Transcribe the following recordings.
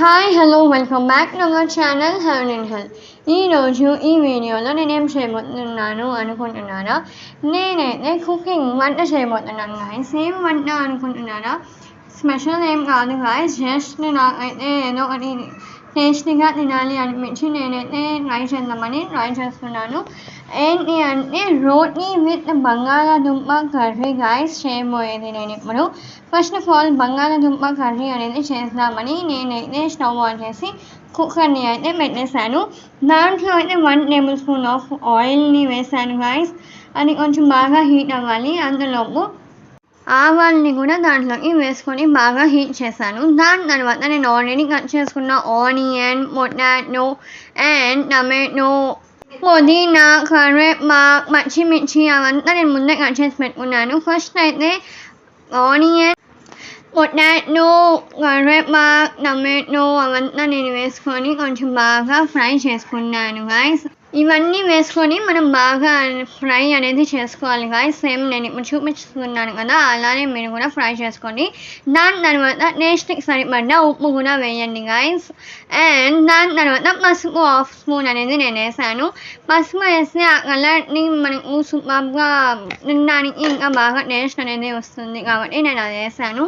Hi hello welcome back to our channel heaven and health. ఈరోజు ఈ వీడియోలో నేనేం చేయబోతున్నాను అనుకుంటున్నారా? నేనైతే వంట చేయబోతున్నాను గాయస్. ఏం వంట అనుకుంటున్నారా? స్పెషల్ ఏం కాదు గాయస్, జస్ట్ నాకైతే ఏదో ఒకటి టేస్టీగా తినాలి అనిపించి నేనైతే ట్రై చేస్తున్నాను. ఏంటి అంటే రోటీ విత్ బంగాళాదుంప కర్రీ గాయస్ చేయబోయేది నేను ఇప్పుడు. ఫస్ట్ ఆఫ్ ఆల్ బంగాళాదుంప కర్రీ అనేది చేద్దామని నేనైతే స్టవ్ ఆన్ చేసి కుక్కర్ని అయితే పెట్టేశాను. దాంట్లో అయితే 1 టేబుల్ స్పూన్ ఆఫ్ ఆయిల్ని వేసాను గాయస్. అది కొంచెం బాగా హీట్ అవ్వాలి. అందులోపు ఆవాల్ని కూడా దాంట్లోకి వేసుకొని బాగా హీట్ చేశాను. దాని తర్వాత నేను ఆల్రెడీ కట్ చేసుకున్న ఆనియన్, పొటాటో అండ్ టమాటో, పుదీనా, కరివేపాకు, పచ్చిమిర్చి అవంతా నేను ముందే కట్ చేసి పెట్టుకున్నాను. ఫస్ట్ అయితే ఆనియన్, పొటాటో, కరివేపాకు, టమాటో అవంతా నేను వేసుకొని కొంచెం బాగా ఫ్రై చేసుకున్నాను గాయస్. ఇవన్నీ వేసుకొని మనం బాగా ఫ్రై అనేది చేసుకోవాలి గాయస్. సేమ్ నేను ఇప్పుడు చూపిస్తున్నాను కదా, అలానే మీరు కూడా ఫ్రై చేసుకోండి. దాని తర్వాత టేస్ట్కి సరిపడ్డ ఉప్పు కూడా వేయండి గాయస్. అండ్ దాని తర్వాత పసుపు 1/2 స్పూన్ అనేది నేను వేసాను. పసుపు వేస్తే ఆ కలర్ని మనకు సూపర్గా తినడానికి ఇంకా బాగా టేస్ట్ అనేది వస్తుంది కాబట్టి నేను అది వేసాను.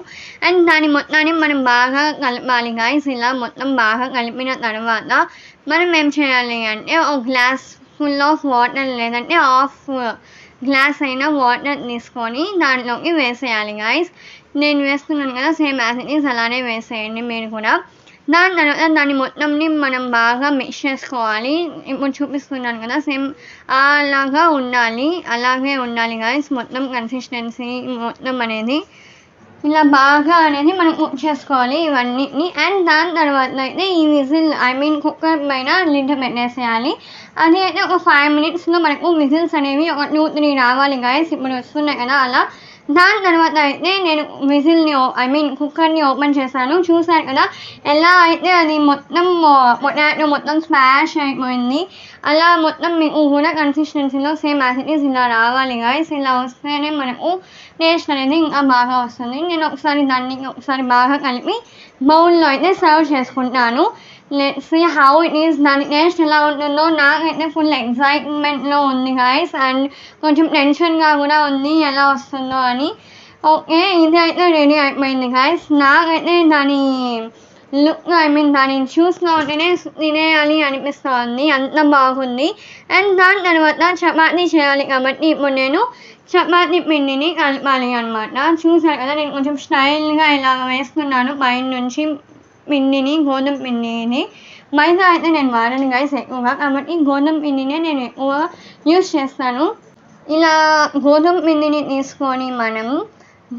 అండ్ దాని మొత్తాన్ని మనం బాగా కలపాలి గాయస్. ఇలా మొత్తం బాగా కలిపిన తర్వాత మనం ఏం చేయాలి అంటే ఒక గ్లాస్ ఫుల్ ఆఫ్ వాటర్ లేదంటే 1/2 గ్లాస్ అయినా వాటర్ తీసుకొని దాంట్లోకి వేసేయాలి గాయస్. నేను వేస్తున్నాను కదా, సేమ్ యాజ్ ఇట్ ఈజ్ అలానే వేసేయండి మీరు కూడా. దాని తర్వాత దాన్ని మొత్తంని మనం బాగా మిక్స్ చేసుకోవాలి. ఇప్పుడు చూపిస్తున్నాను కదా, సేమ్ అలాగే ఉండాలి గాయస్. మొత్తం కన్సిస్టెన్సీ మొత్తం అనేది ఇలా బాగా అనేది మనం కుక్ చేసుకోవాలి ఇవన్నిటిని. అండ్ దాని తర్వాత అయితే ఈ విజిల్ కుక్కర్ పైన లిడ్ పెట్టేసేయాలి. అది అయితే ఒక 5 minutesలో మనకు విజిల్స్ అనేవి ఒక 2-3 రావాలి గాయస్. ఇప్పుడు వస్తున్నాయి కదా అలా. దాని తర్వాత అయితే నేను కుక్కర్ని ఓపెన్ చేశాను. చూసారు కదా ఎలా అయితే అది మొత్తం పొటాటో మొత్తం స్మాష్ అయిపోయింది. అలా మొత్తం మీకు కూడా కన్సిస్టెన్సీలో సేమ్ యాజ్ ఇట్ ఈజ్ ఇలా రావాలి గాయస్. ఇలా వస్తేనే మనకు టేస్ట్ అనేది ఇంకా బాగా వస్తుంది. నేను ఒకసారి బాగా కలిపి బౌల్లో అయితే సర్వ్ చేసుకుంటాను. Let's see how it is. దాని టేస్ట్ ఎలా ఉంటుందో. నాకైతే ఫుల్ ఎక్సైట్మెంట్లో ఉంది గాయస్. అండ్ కొంచెం టెన్షన్గా కూడా ఉంది ఎలా వస్తుందో అని. ఓకే, ఇది అయితే రెడీ అయిపోయింది గాయస్. నాకైతే దాని లుక్ దాన్ని చూస్తూ ఉంటేనే తినేయాలి అనిపిస్తుంది, అంత బాగుంది. అండ్ దాని తర్వాత చపాతీ చేయాలి కాబట్టి ఇప్పుడు నేను చపాతీ పిండిని కలపాలి అనమాట. చూసారు కదా నేను కొంచెం స్టైల్గా ఇలా వేస్తున్నాను పైన నుంచి గోధుమ పిండిని. మైదా అయితే నేను వాడను గాయస్ ఎక్కువగా, కాబట్టి గోధుమ పిండినే నేను ఎక్కువ యూస్ చేస్తాను. ఇలా గోధుమ పిండిని తీసుకొని మనం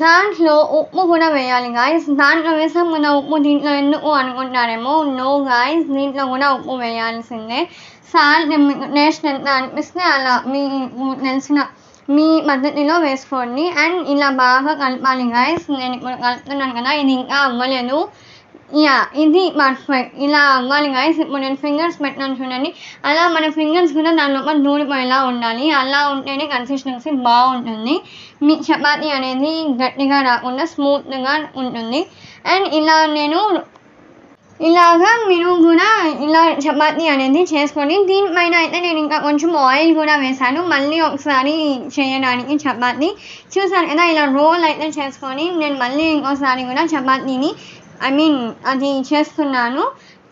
దాంట్లో ఉప్పు కూడా వేయాలి గాయస్. దాంట్లో వేసాం కదా ఉప్పు, దీంట్లో ఎందుకు అనుకుంటారేమో. నో గాయస్, దీంట్లో కూడా ఉప్పు వేయాల్సిందే. సాల్ట్ టేస్ట్ ఎంత అనిపిస్తే అలా మీకు తెలిసిన మీ పద్ధతిలో వేసుకోండి. అండ్ ఇలా బాగా కలపాలి గాయస్. నేను ఇప్పుడు కలుపుతున్నాను కదా, ఇది ఇంకా అవ్వలేదు. ఇది పర్ఫెక్ట్, ఇలా అవ్వాలి గాయస్. ఇప్పుడు నేను ఫింగర్స్ పెట్టాను చూడండి, అలా మన ఫింగర్స్ కూడా దాని లోపల దూరిపోయేలా ఉండాలి. అలా ఉంటేనే కన్సిస్టెన్సీ బాగుంటుంది. మీ చపాతీ అనేది గట్టిగా రాకుండా స్మూత్గా ఉంటుంది. అండ్ ఇలాగా మీరు కూడా ఇలా చపాతీ అనేది చేసుకొని దీనిపైన అయితే నేను ఇంకా కొంచెం ఆయిల్ కూడా వేసాను మళ్ళీ ఒకసారి చేయడానికి చపాతీ. చూసాను కదా ఇలా రోల్ అయితే చేసుకొని నేను మళ్ళీ ఇంకోసారి కూడా చపాతీని అది చేస్తున్నాను.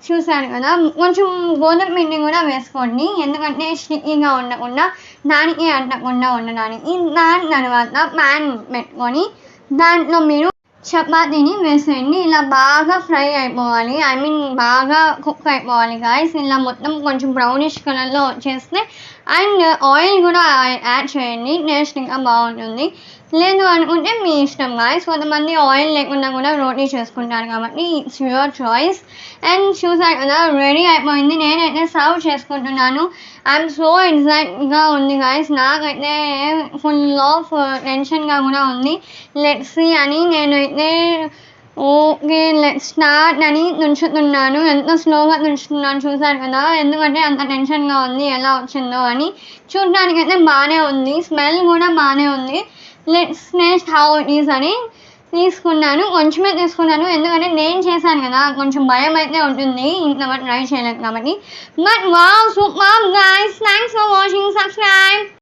చూసాను కదా, కొంచెం గోధుమ పిండి కూడా వేసుకోండి, ఎందుకంటే స్టిక్కీగా ఉండకుండా దానికి అంటకుండా ఉండడానికి. దాని తర్వాత ప్యాన్ పెట్టుకొని దాంట్లో మీరు చపాతీని వేసేయండి. ఇలా బాగా ఫ్రై అయిపోవాలి, బాగా కుక్ అయిపోవాలి గాయస్. ఇలా మొత్తం కొంచెం బ్రౌనిష్ కలర్లో వచ్చేస్తే అండ్ ఆయిల్ కూడా యాడ్ చేయండి, టేస్ట్ ఇంకా బాగుంటుంది. లేదు అనుకుంటే మీ ఇష్టం గాయస్. కొంతమంది ఆయిల్ లేకుండా కూడా రోటీ చేసుకుంటారు కాబట్టి ఇట్స్ యువర్ చాయిస్. అండ్ చూసారు కదా రెడీ అయిపోయింది. నేనైతే సర్వ్ చేసుకుంటున్నాను. ఐఎమ్ సో ఎక్సైట్గా ఉంది గాయస్. నాకైతే ఫుల్ ఆఫ్ టెన్షన్గా కూడా ఉంది. లెట్స్ సీ అని నేనైతే ఓకే లెట్స్ స్టార్ట్ అని నుంచుతున్నాను. ఎంత స్లోగా నుంచుతున్నాను చూసారు కదా, ఎందుకంటే అంత టెన్షన్గా ఉంది ఎలా వచ్చిందో అని. చూడడానికైతే బాగానే ఉంది, స్మెల్ కూడా బాగానే ఉంది. Let's taste how it is అని. తీసుకున్నాను. కొంచెమే తీసుకున్నాను. ఎందుకంటే నేను చేశాను కదా! కొంచెం భయం అయితే ఉంటుంది. ఇంట్లో ట్రై చేయలేదు కాబట్టి. But wow! Superb guys. Thanks for watching. Subscribe.